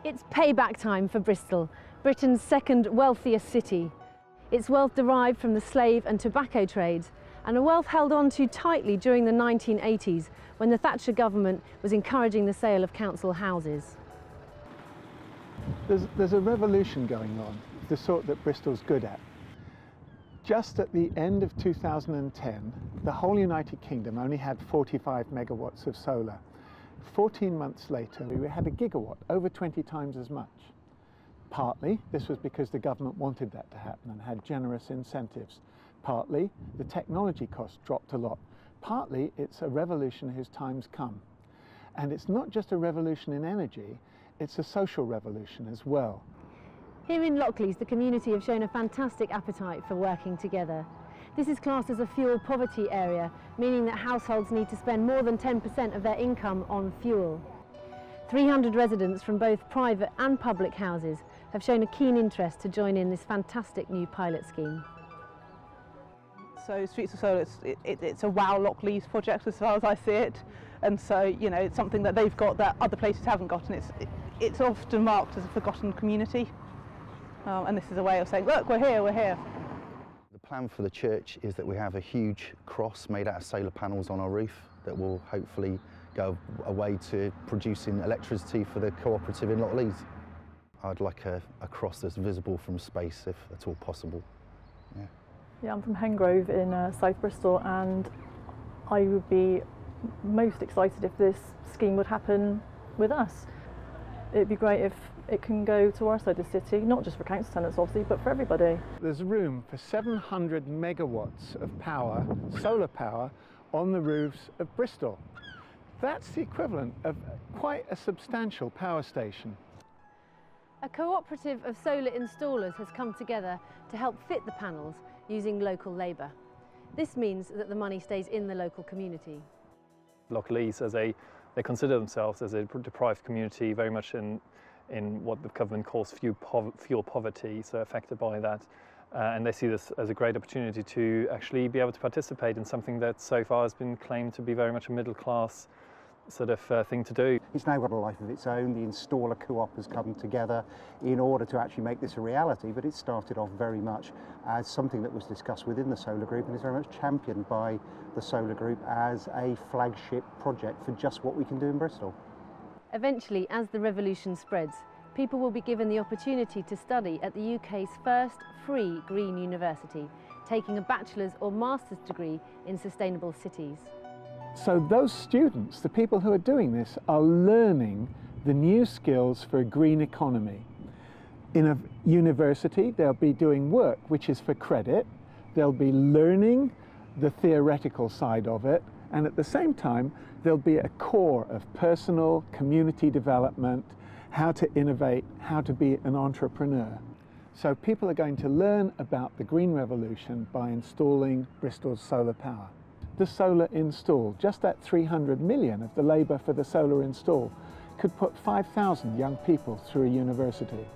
It's payback time for Bristol, Britain's second wealthiest city. Its wealth derived from the slave and tobacco trades, and a wealth held on to tightly during the 1980s when the Thatcher government was encouraging the sale of council houses. There's a revolution going on, the sort that Bristol's good at. Just at the end of 2010, the whole United Kingdom only had 45 megawatts of solar. 14 months later, we had a gigawatt, over 20 times as much. Partly, this was because the government wanted that to happen and had generous incentives. Partly, the technology costs dropped a lot. Partly, it's a revolution whose time's come. And it's not just a revolution in energy, it's a social revolution as well. Here in Lockleaze, the community have shown a fantastic appetite for working together. This is classed as a fuel poverty area, meaning that households need to spend more than 10% of their income on fuel. 300 residents from both private and public houses have shown a keen interest to join in this fantastic new pilot scheme. So Streets of Solar, it's a wow Lockleaze project as far as I see it, and so it's something that they've got that other places haven't got, and it's often marked as a forgotten community, and this is a way of saying, look, we're here, we're here. The plan for the church is that we have a huge cross made out of solar panels on our roof that will hopefully go a way to producing electricity for the cooperative in Lockleaze. I'd like a cross that's visible from space if at all possible. Yeah, I'm from Hengrove in South Bristol, and I would be most excited if this scheme would happen with us. It'd be great if it can go to our side of the city, not just for council tenants obviously, but for everybody. There's room for 700 megawatts of power, solar power, on the roofs of Bristol. That's the equivalent of quite a substantial power station. A cooperative of solar installers has come together to help fit the panels using local labour. This means that the money stays in the local community. Lockleaze, they consider themselves as a deprived community, very much in what the government calls fuel poverty, so affected by that. And they see this as a great opportunity to actually be able to participate in something that so far has been claimed to be very much a middle class sort of thing to do. It's now got a life of its own. The installer co-op has come together in order to actually make this a reality, but it started off very much as something that was discussed within the solar group and is very much championed by the solar group as a flagship project for just what we can do in Bristol. Eventually, as the revolution spreads, people will be given the opportunity to study at the UK's first free green university, taking a bachelor's or master's degree in sustainable cities. So those students, the people who are doing this, are learning the new skills for a green economy. In a university, they'll be doing work which is for credit, they'll be learning the theoretical side of it, and at the same time, there'll be a core of personal community development, how to innovate, how to be an entrepreneur. So people are going to learn about the green revolution by installing Bristol's solar power. The solar install, just that 300 million of the labour for the solar install, could put 5,000 young people through a university.